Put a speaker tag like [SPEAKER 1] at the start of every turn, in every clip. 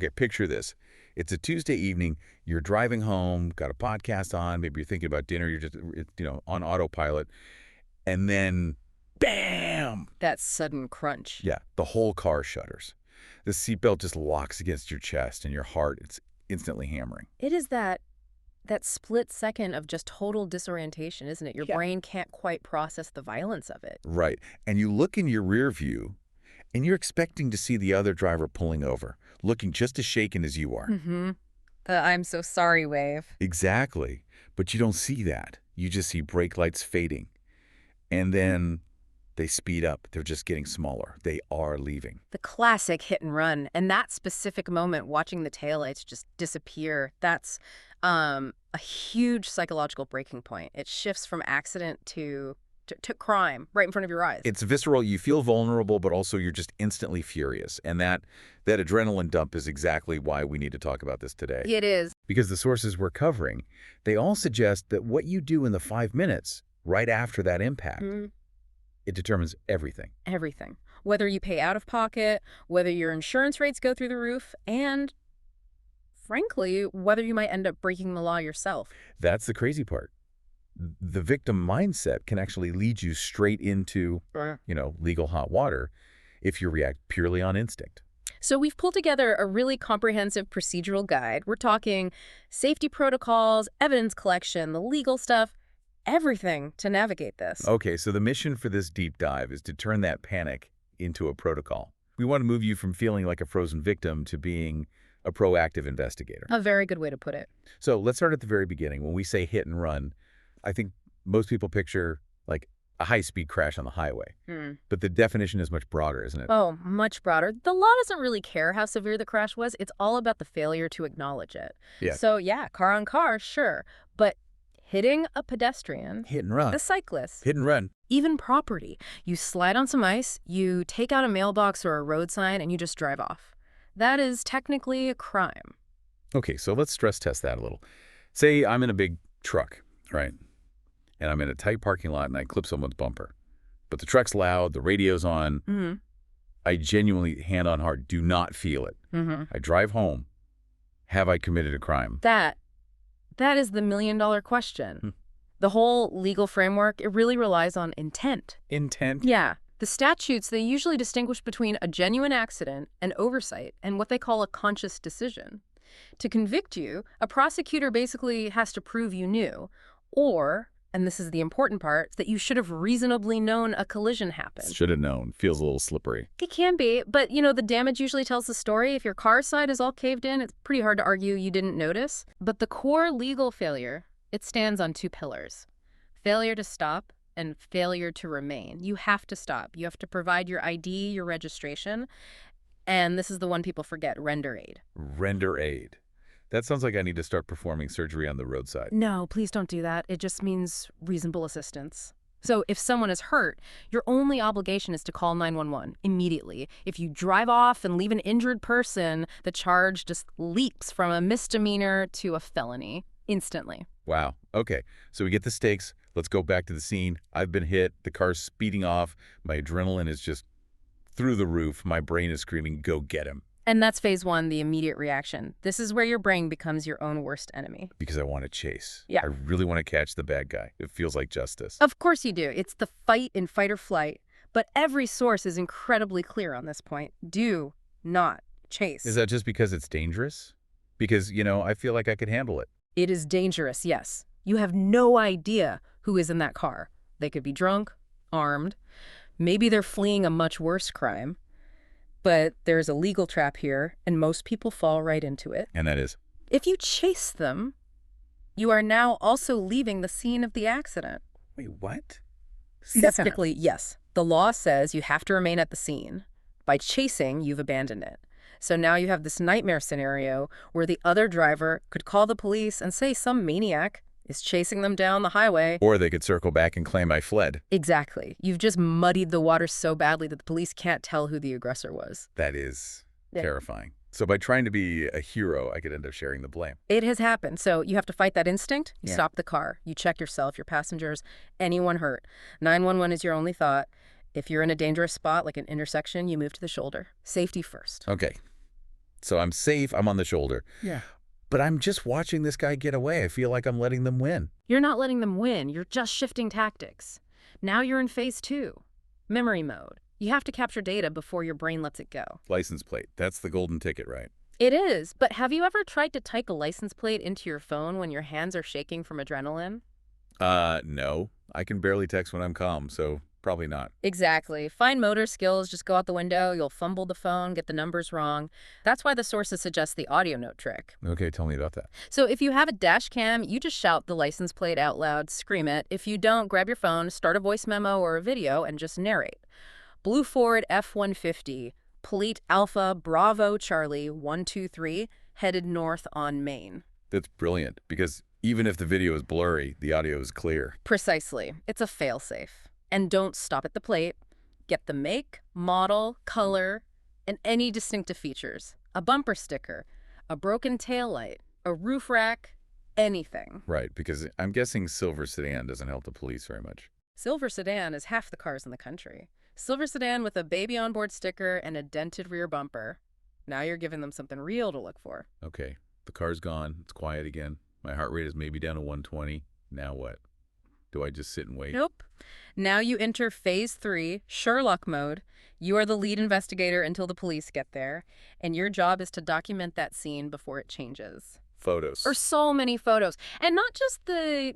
[SPEAKER 1] Okay, picture this. It's a Tuesday evening. You're driving home, got a podcast on. Maybe you're thinking about dinner. You're just, on autopilot. And then, bam!
[SPEAKER 2] That sudden crunch.
[SPEAKER 1] Yeah, the whole car shudders. The seatbelt just locks against your chest and your heart, it's instantly hammering.
[SPEAKER 2] It is that split second of just total disorientation, isn't it? Your brain can't quite process the violence of it.
[SPEAKER 1] Right. And you look in your rear view, and you're expecting to see the other driver pulling over, looking just as shaken as you are.
[SPEAKER 2] Mm-hmm. The I'm so sorry wave.
[SPEAKER 1] Exactly. But you don't see that. You just see brake lights fading. And then they speed up. They're just getting smaller. They are leaving.
[SPEAKER 2] The classic hit and run. And that specific moment, watching the taillights just disappear, that's a huge psychological breaking point. It shifts from accident to crime right in front of your eyes.
[SPEAKER 1] It's visceral. You feel vulnerable, but also you're just instantly furious. And that adrenaline dump is exactly why we need to talk about this today.
[SPEAKER 2] It is.
[SPEAKER 1] Because the sources we're covering, they all suggest that what you do in the 5 minutes right after that impact, it determines everything.
[SPEAKER 2] Everything. Whether you pay out of pocket, whether your insurance rates go through the roof, and frankly, whether you might end up breaking the law yourself.
[SPEAKER 1] That's the crazy part. The victim mindset can actually lead you straight into, legal hot water if you react purely on instinct.
[SPEAKER 2] So we've pulled together a really comprehensive procedural guide. We're talking safety protocols, evidence collection, the legal stuff, everything to navigate this.
[SPEAKER 1] Okay, so the mission for this deep dive is to turn that panic into a protocol. We want to move you from feeling like a frozen victim to being a proactive investigator.
[SPEAKER 2] A very good way to put it.
[SPEAKER 1] So let's start at the very beginning. When we say hit and run, I think most people picture like a high-speed crash on the highway. But the definition is much broader, isn't it?
[SPEAKER 2] Oh, much broader. The law doesn't really care how severe the crash was. It's all about the failure to acknowledge it.
[SPEAKER 1] Yeah.
[SPEAKER 2] So yeah, car on car, sure. But hitting a pedestrian,
[SPEAKER 1] hit and run,
[SPEAKER 2] a cyclist,
[SPEAKER 1] hit and run,
[SPEAKER 2] even property. You slide on some ice, you take out a mailbox or a road sign, and you just drive off. That is technically a crime.
[SPEAKER 1] Okay, so let's stress test that a little. Say I'm in a big truck, right? And I'm in a tight parking lot and I clip someone's bumper. But the truck's loud, the radio's on. I genuinely, hand on heart, do not feel it. I drive home. Have I committed a crime?
[SPEAKER 2] That is the million-dollar question. The whole legal framework, it really relies on intent.
[SPEAKER 1] Intent?
[SPEAKER 2] Yeah. The statutes, they usually distinguish between a genuine accident, an oversight, and what they call a conscious decision. To convict you, a prosecutor basically has to prove you knew, or, and this is the important part, that you should have reasonably known a collision happened.
[SPEAKER 1] Should have known. Feels a little slippery.
[SPEAKER 2] It can be, but the damage usually tells the story. If your car side is all caved in, it's pretty hard to argue you didn't notice. But the core legal failure, it stands on 2 pillars. Failure to stop and failure to remain. You have to stop. You have to provide your ID, your registration, and this is the one people forget, render aid.
[SPEAKER 1] Render aid. That sounds like I need to start performing surgery on the roadside.
[SPEAKER 2] No, please don't do that. It just means reasonable assistance. So if someone is hurt, your only obligation is to call 911 immediately. If you drive off and leave an injured person, the charge just leaps from a misdemeanor to a felony instantly.
[SPEAKER 1] Wow. Okay. So we get the stakes. Let's go back to the scene. I've been hit. The car's speeding off. My adrenaline is just through the roof. My brain is screaming, go get him.
[SPEAKER 2] And that's phase 1, the immediate reaction. This is where your brain becomes your own worst enemy.
[SPEAKER 1] Because I want to chase.
[SPEAKER 2] Yeah.
[SPEAKER 1] I really want to catch the bad guy. It feels like justice.
[SPEAKER 2] Of course you do. It's the fight in fight or flight. But every source is incredibly clear on this point. Do not chase.
[SPEAKER 1] Is that just because it's dangerous? Because, I feel like I could handle it.
[SPEAKER 2] It is dangerous, yes. You have no idea who is in that car. They could be drunk, armed. Maybe they're fleeing a much worse crime. But there's a legal trap here, and most people fall right into it.
[SPEAKER 1] And that is?
[SPEAKER 2] If you chase them, you are now also leaving the scene of the accident.
[SPEAKER 1] Wait, what?
[SPEAKER 2] Technically, yes. The law says you have to remain at the scene. By chasing, you've abandoned it. So now you have this nightmare scenario where the other driver could call the police and say some maniac is chasing them down the highway.
[SPEAKER 1] Or they could circle back and claim I fled.
[SPEAKER 2] Exactly. You've just muddied the water so badly that the police can't tell who the aggressor was.
[SPEAKER 1] That is terrifying. So by trying to be a hero, I could end up sharing the blame.
[SPEAKER 2] It has happened. So you have to fight that instinct. You stop the car. You check yourself, your passengers, anyone hurt. 911 is your only thought. If you're in a dangerous spot, like an intersection, you move to the shoulder. Safety first.
[SPEAKER 1] Okay. So I'm safe. I'm on the shoulder.
[SPEAKER 2] Yeah.
[SPEAKER 1] But I'm just watching this guy get away. I feel like I'm letting them win.
[SPEAKER 2] You're not letting them win. You're just shifting tactics. Now you're in phase 2, memory mode. You have to capture data before your brain lets it go.
[SPEAKER 1] License plate. That's the golden ticket, right?
[SPEAKER 2] It is, but have you ever tried to type a license plate into your phone when your hands are shaking from adrenaline?
[SPEAKER 1] No. I can barely text when I'm calm, so probably not.
[SPEAKER 2] Exactly. Fine motor skills just go out the window. You'll fumble the phone, get the numbers wrong. That's why the sources suggest the audio note trick.
[SPEAKER 1] Okay, tell me about that.
[SPEAKER 2] So if you have a dash cam, you just shout the license plate out loud, scream it. If you don't, grab your phone, start a voice memo or a video, and just narrate. Blue Ford F-150, Plate Alpha Bravo Charlie 123, headed north on Main.
[SPEAKER 1] That's brilliant, because even if the video is blurry, the audio is clear.
[SPEAKER 2] Precisely. It's a fail-safe. And don't stop at the plate. Get the make, model, color, and any distinctive features. A bumper sticker, a broken taillight, a roof rack, anything.
[SPEAKER 1] Right, because I'm guessing silver sedan doesn't help the police very much.
[SPEAKER 2] Silver sedan is half the cars in the country. Silver sedan with a baby on board sticker and a dented rear bumper. Now you're giving them something real to look for.
[SPEAKER 1] Okay, the car's gone. It's quiet again. My heart rate is maybe down to 120. Now what? Do I just sit and wait?
[SPEAKER 2] Nope. Now you enter phase 3, Sherlock mode. You are the lead investigator until the police get there, and your job is to document that scene before it changes.
[SPEAKER 1] Photos.
[SPEAKER 2] Or so many photos. And not just the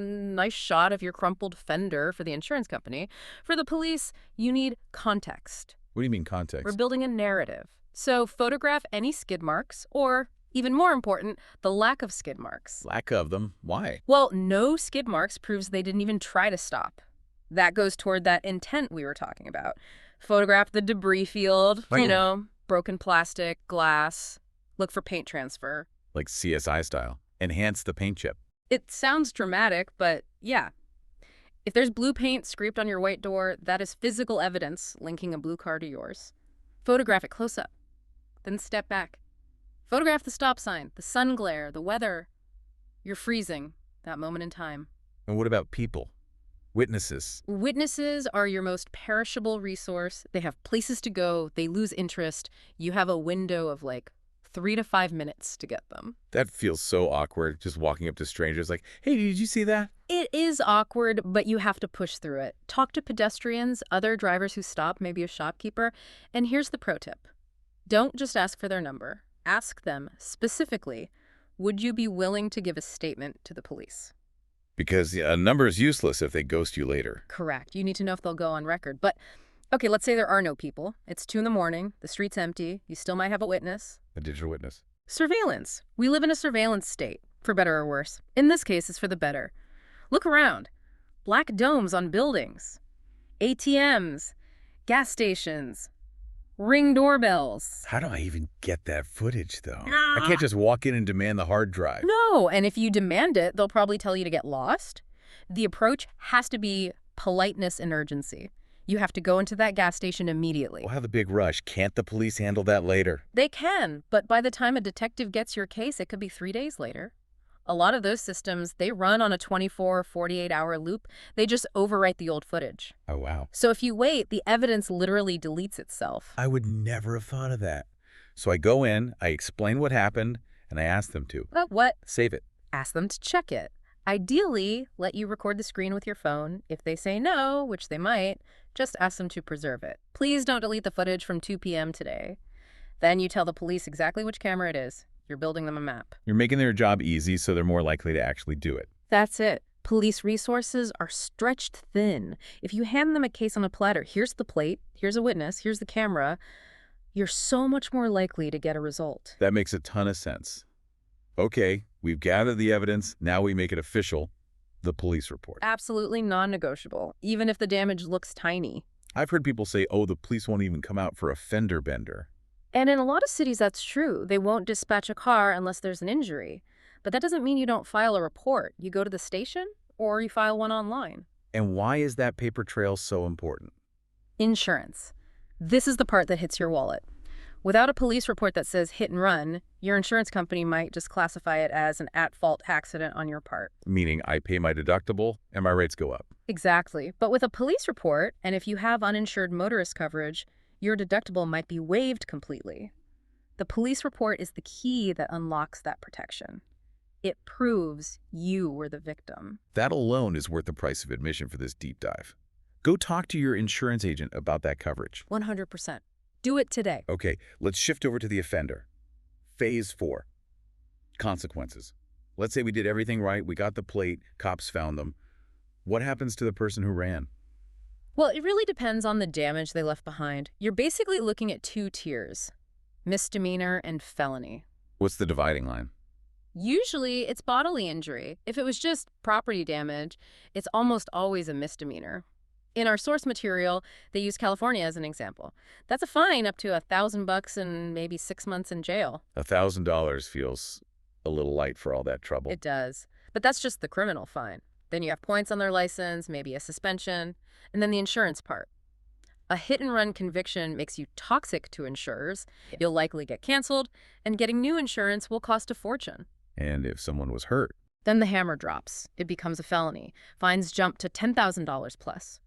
[SPEAKER 2] nice shot of your crumpled fender for the insurance company. For the police, you need context.
[SPEAKER 1] What do you mean context?
[SPEAKER 2] We're building a narrative. So photograph any skid marks, or, even more important, the lack of skid marks.
[SPEAKER 1] Lack of them? Why?
[SPEAKER 2] Well, no skid marks proves they didn't even try to stop. That goes toward that intent we were talking about. Photograph the debris field, broken plastic, glass. Look for paint transfer.
[SPEAKER 1] Like CSI style. Enhance the paint chip.
[SPEAKER 2] It sounds dramatic, but yeah. If there's blue paint scraped on your white door, that is physical evidence linking a blue car to yours. Photograph it close up. Then step back. Photograph the stop sign, the sun glare, the weather. You're freezing, that moment in time.
[SPEAKER 1] And what about people? Witnesses?
[SPEAKER 2] Witnesses are your most perishable resource. They have places to go. They lose interest. You have a window of 3 to 5 minutes to get them.
[SPEAKER 1] That feels so awkward, just walking up to strangers like, hey, did you see that?
[SPEAKER 2] It is awkward, but you have to push through it. Talk to pedestrians, other drivers who stop, maybe a shopkeeper. And here's the pro tip. Don't just ask for their number. Ask them specifically, would you be willing to give a statement to the police?
[SPEAKER 1] Because a number is useless if they ghost you later.
[SPEAKER 2] Correct. You need to know if they'll go on record. But, okay, let's say there are no people. It's 2 a.m, the street's empty. You still might have a witness.
[SPEAKER 1] A digital witness.
[SPEAKER 2] Surveillance. We live in a surveillance state, for better or worse. In this case, it's for the better. Look around. Black domes on buildings. ATMs. Gas stations. Ring doorbells.
[SPEAKER 1] How do I even get that footage, though? I can't just walk in and demand the hard drive.
[SPEAKER 2] No, and if you demand it, they'll probably tell you to get lost. The approach has to be politeness and urgency. You have to go into that gas station immediately.
[SPEAKER 1] We'll have a big rush. Can't the police handle that later?
[SPEAKER 2] They can, but by the time a detective gets your case, it could be 3 days later. A lot of those systems, they run on a 24, 48-hour loop. They just overwrite the old footage.
[SPEAKER 1] Oh, wow.
[SPEAKER 2] So if you wait, the evidence literally deletes itself.
[SPEAKER 1] I would never have thought of that. So I go in, I explain what happened, and I ask them to.
[SPEAKER 2] What?
[SPEAKER 1] Save it.
[SPEAKER 2] Ask them to check it. Ideally, let you record the screen with your phone. If they say no, which they might, just ask them to preserve it. Please don't delete the footage from 2 p.m. today. Then you tell the police exactly which camera it is. You're building them a map.
[SPEAKER 1] You're making their job easy so they're more likely to actually do it.
[SPEAKER 2] That's it. Police resources are stretched thin. If you hand them a case on a platter, here's the plate, here's a witness, here's the camera, you're so much more likely to get a result.
[SPEAKER 1] That makes a ton of sense. Okay, we've gathered the evidence. Now we make it official. The police report.
[SPEAKER 2] Absolutely non-negotiable, even if the damage looks tiny.
[SPEAKER 1] I've heard people say, oh, the police won't even come out for a fender bender.
[SPEAKER 2] And in a lot of cities, that's true. They won't dispatch a car unless there's an injury. But that doesn't mean you don't file a report. You go to the station or you file one online.
[SPEAKER 1] And why is that paper trail so important?
[SPEAKER 2] Insurance. This is the part that hits your wallet. Without a police report that says hit and run, your insurance company might just classify it as an at-fault accident on your part.
[SPEAKER 1] Meaning I pay my deductible and my rates go up.
[SPEAKER 2] Exactly. But with a police report, and if you have uninsured motorist coverage, your deductible might be waived completely. The police report is the key that unlocks that protection. It proves you were the victim.
[SPEAKER 1] That alone is worth the price of admission for this deep dive. Go talk to your insurance agent about that coverage.
[SPEAKER 2] 100%. Do it today.
[SPEAKER 1] Okay, let's shift over to the offender. Phase 4. Consequences. Let's say we did everything right, we got the plate, cops found them. What happens to the person who ran?
[SPEAKER 2] Well, it really depends on the damage they left behind. You're basically looking at 2 tiers, misdemeanor and felony.
[SPEAKER 1] What's the dividing line?
[SPEAKER 2] Usually, it's bodily injury. If it was just property damage, it's almost always a misdemeanor. In our source material, they use California as an example. That's a fine up to $1,000 and maybe 6 months in jail.
[SPEAKER 1] $1,000 feels a little light for all that trouble.
[SPEAKER 2] It does. But that's just the criminal fine. Then you have points on their license, maybe a suspension, and then the insurance part. A hit-and-run conviction makes you toxic to insurers. You'll likely get canceled, and getting new insurance will cost a fortune.
[SPEAKER 1] And if someone was hurt?
[SPEAKER 2] Then the hammer drops. It becomes a felony. Fines jump to $10,000 plus.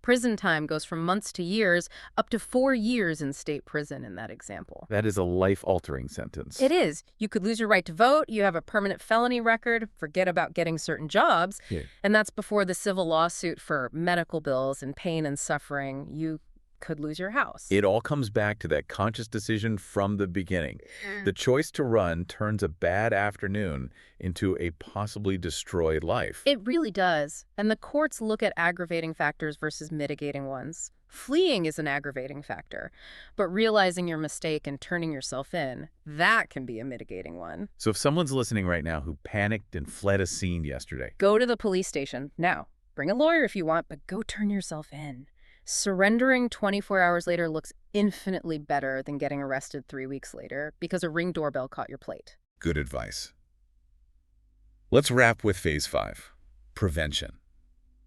[SPEAKER 2] Prison time goes from months to years, up to 4 years in state prison in that example.
[SPEAKER 1] That is a life-altering sentence.
[SPEAKER 2] It is. You could lose your right to vote, you have a permanent felony record, forget about getting certain jobs, and that's before the civil lawsuit for medical bills and pain and suffering. You could lose your house.
[SPEAKER 1] It all comes back to that conscious decision from the beginning. The choice to run turns a bad afternoon into a possibly destroyed life.
[SPEAKER 2] It really does. And the courts look at aggravating factors versus mitigating ones. Fleeing is an aggravating factor, but realizing your mistake and turning yourself in, that can be a mitigating one.
[SPEAKER 1] So if someone's listening right now who panicked and fled a scene yesterday,
[SPEAKER 2] go to the police station now. Bring a lawyer if you want, but go turn yourself in. Surrendering 24 hours later looks infinitely better than getting arrested 3 weeks later because a Ring doorbell caught your plate.
[SPEAKER 1] Good advice. Let's wrap with phase 5, prevention.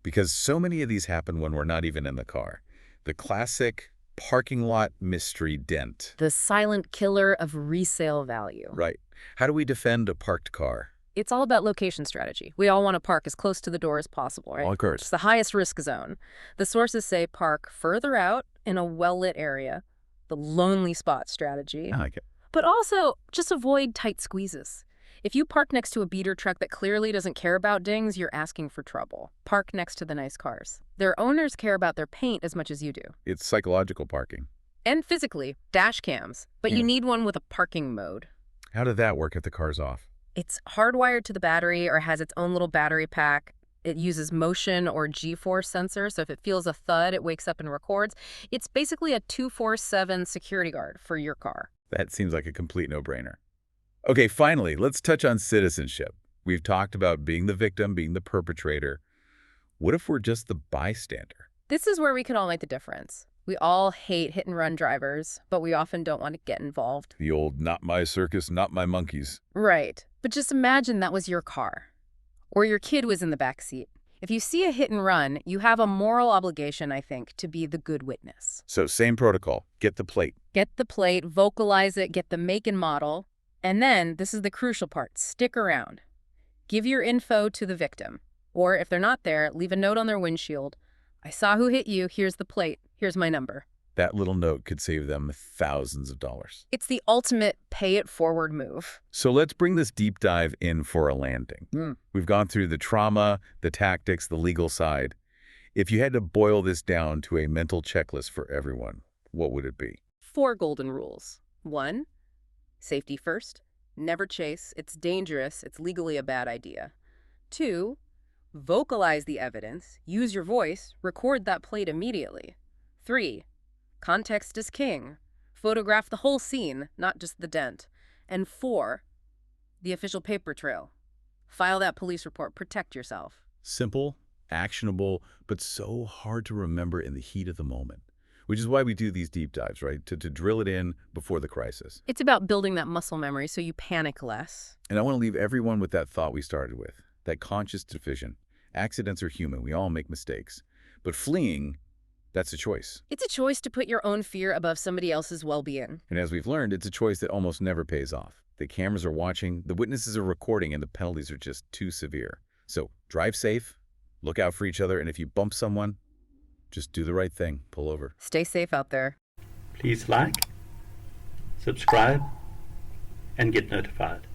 [SPEAKER 1] Because so many of these happen when we're not even in the car. The classic parking lot mystery dent.
[SPEAKER 2] The silent killer of resale value.
[SPEAKER 1] Right. How do we defend a parked car?
[SPEAKER 2] It's all about location strategy. We all want to park as close to the door as possible, right?
[SPEAKER 1] Of course.
[SPEAKER 2] It's the highest risk zone. The sources say park further out in a well-lit area, the lonely spot strategy.
[SPEAKER 1] I like it.
[SPEAKER 2] But also, just avoid tight squeezes. If you park next to a beater truck that clearly doesn't care about dings, you're asking for trouble. Park next to the nice cars. Their owners care about their paint as much as you do.
[SPEAKER 1] It's psychological parking.
[SPEAKER 2] And physically, dash cams. But you need one with a parking mode.
[SPEAKER 1] How did that work if the car's off?
[SPEAKER 2] It's hardwired to the battery or has its own little battery pack. It uses motion or G-force sensor, so if it feels a thud, it wakes up and records. It's basically a 24/7 security guard for your car.
[SPEAKER 1] That seems like a complete no-brainer. Okay, finally, let's touch on citizenship. We've talked about being the victim, being the perpetrator. What if we're just the bystander?
[SPEAKER 2] This is where we can all make the difference. We all hate hit-and-run drivers, but we often don't want to get involved.
[SPEAKER 1] The old not my circus, not my monkeys.
[SPEAKER 2] Right. But just imagine that was your car. Or your kid was in the back seat. If you see a hit and run, you have a moral obligation, I think, to be the good witness.
[SPEAKER 1] So same protocol. Get the plate.
[SPEAKER 2] Get the plate, vocalize it, get the make and model. And then, this is the crucial part, stick around. Give your info to the victim. Or if they're not there, leave a note on their windshield. I saw who hit you, here's the plate, here's my number.
[SPEAKER 1] That little note could save them thousands of dollars.
[SPEAKER 2] It's the ultimate pay-it-forward move.
[SPEAKER 1] So let's bring this deep dive in for a landing. We've gone through the trauma, the tactics, the legal side. If you had to boil this down to a mental checklist for everyone, what would it be?
[SPEAKER 2] 4 golden rules. 1, safety first. Never chase. It's dangerous. It's legally a bad idea. 2, vocalize the evidence. Use your voice. Record that plate immediately. 3, context is king. Photograph the whole scene, not just the dent. And 4, the official paper trail. File that police report. Protect yourself.
[SPEAKER 1] Simple, actionable, but so hard to remember in the heat of the moment. Which is why we do these deep dives, right? To drill it in before the crisis.
[SPEAKER 2] It's about building that muscle memory so you panic less.
[SPEAKER 1] And I want to leave everyone with that thought we started with, that conscious decision. Accidents are human. We all make mistakes. But fleeing, that's a choice.
[SPEAKER 2] It's a choice to put your own fear above somebody else's well-being.
[SPEAKER 1] And as we've learned, it's a choice that almost never pays off. The cameras are watching, the witnesses are recording, and the penalties are just too severe. So drive safe, look out for each other, and if you bump someone, just do the right thing. Pull over.
[SPEAKER 2] Stay safe out there.
[SPEAKER 3] Please like, subscribe, and get notified.